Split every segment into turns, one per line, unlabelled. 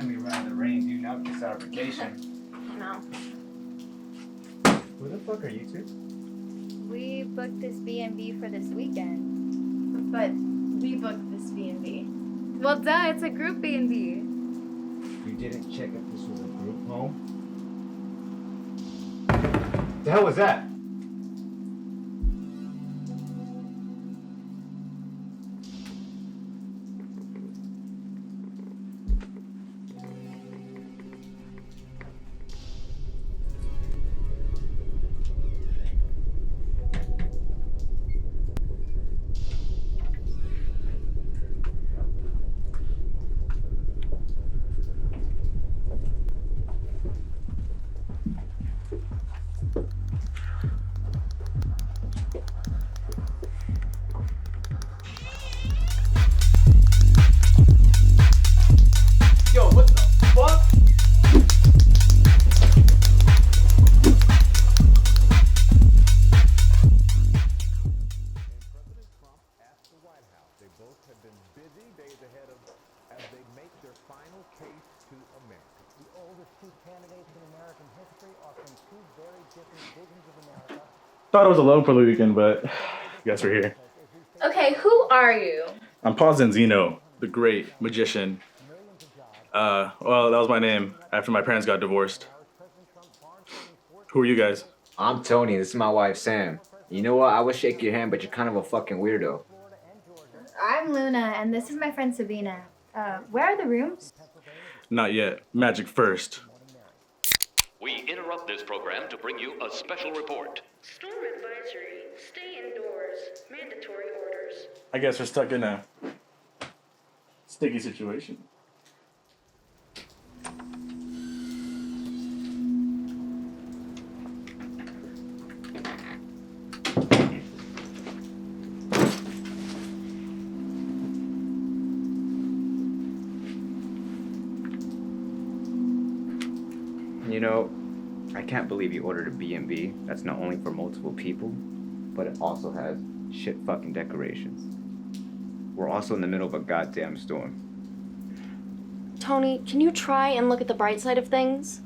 finally run out of the rain, dude. Now we can start our vacation.
No.
Who the fuck are you two?
We booked this B&B for this weekend. But we booked this B&B. Well, duh, it's a group B&B.
You didn't check if this was a group home? The hell was that?
Thought I was alone for the weekend, but I guess we're here.
Okay, who are you?
I'm Paul Zenzino, the great magician. Well, that was my name after my parents got divorced. Who are you guys?
I'm Tony. This is my wife, Sam. You know what? I would shake your hand, but you're kind of a fucking weirdo.
I'm Luna, and this is my friend Sabina. Where are the rooms?
Not yet. Magic first.
We interrupt this program to bring you a special report.
Storm advisory. Stay indoors. Mandatory orders.
I guess we're stuck in a sticky situation.
You know, I can't believe you ordered a B&B that's not only for multiple people, but it also has shit fucking decorations. We're also in the middle of a goddamn storm.
Tony, can you try and look at the bright side of things?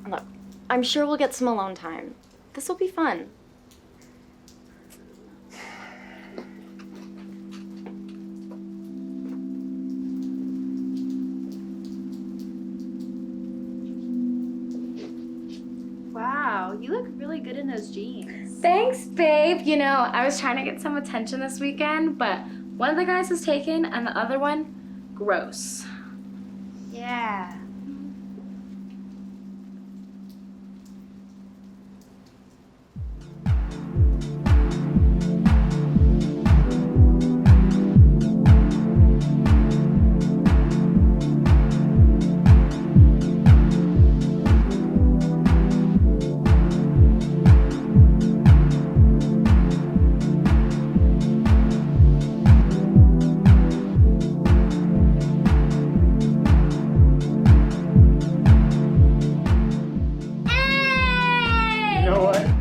Look, I'm sure we'll get some alone time. This will be fun.
Wow, you look really good in those jeans.
Thanks, babe. You know, I was trying to get some attention this weekend, but one of the guys is taken and the other one, gross.
Yeah.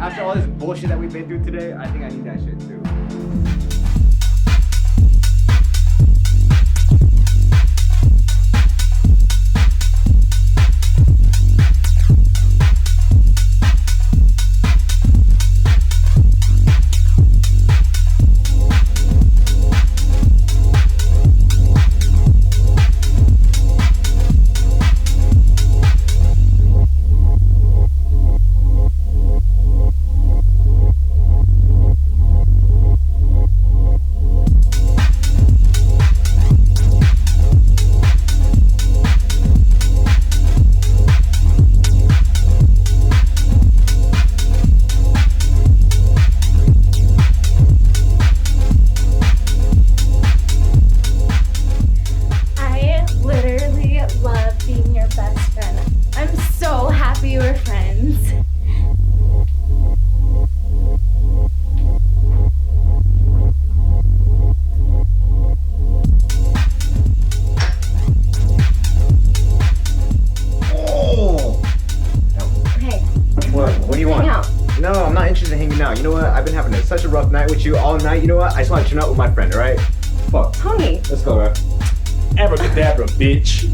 After all this bullshit that we've been through today, I think I need that shit too. You know what? I've been having such a rough night with you all night. You know what? I just want to chill out with my friend, alright? Fuck.
Tony.
Let's go, bro.
Abracadabra, bitch.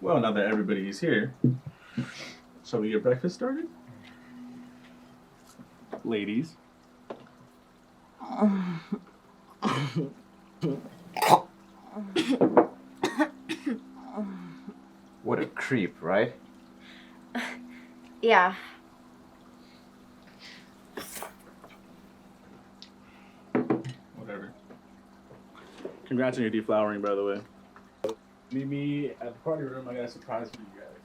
Well, now that everybody is here, shall we get breakfast started? Ladies.
What a creep, right?
Yeah.
Whatever. Congrats on your deflowering, by the way. Meet me at the party room. I got a surprise for you guys.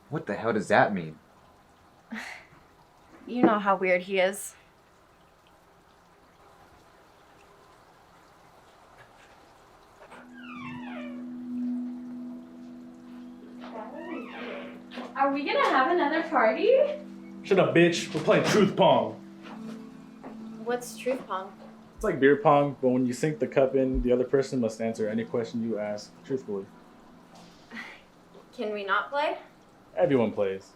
What the hell does that mean?
You know how weird he is.
Are we gonna have another party?
Shut up, bitch. We're playing truth pong.
What's truth pong?
It's like beer pong, but when you sink the cup in, the other person must answer any question you ask truthfully.
Can we not play?
Everyone plays.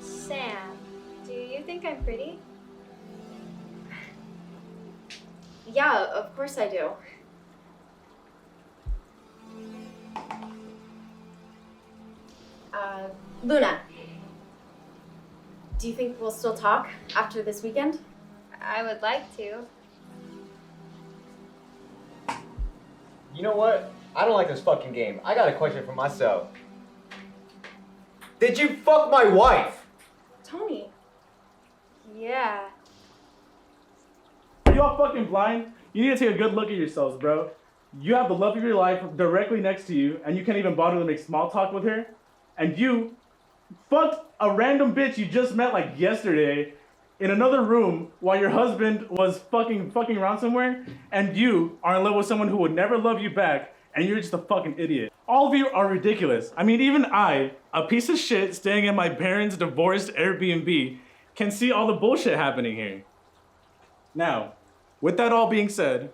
Sam, do you think I'm pretty?
Yeah, of course I do. Luna, do you think we'll still talk after this weekend?
I would like to.
You know what? I don't like this fucking game. I got a question for myself. Did you fuck my wife?
Tony.
Yeah.
Are you all fucking blind? You need to take a good look at yourselves, bro. You have the love of your life directly next to you, and you can't even bother to make small talk with her. And you fucked a random bitch you just met like yesterday in another room while your husband was fucking around somewhere, and you are in love with someone who would never love you back, and you're just a fucking idiot. All of you are ridiculous. I mean, even I, a piece of shit staying in my parents' divorced Airbnb, can see all the bullshit happening here. Now, with that all being said,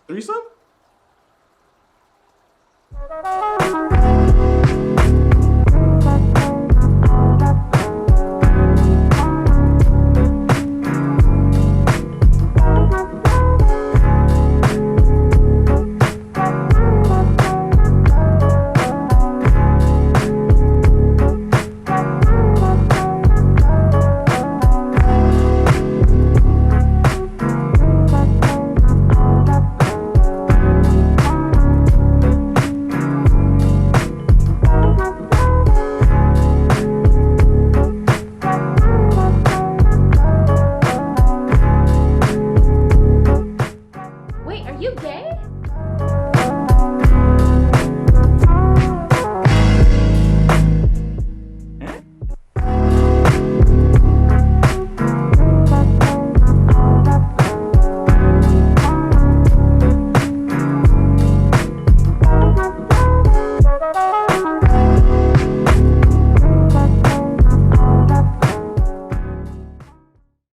threesome?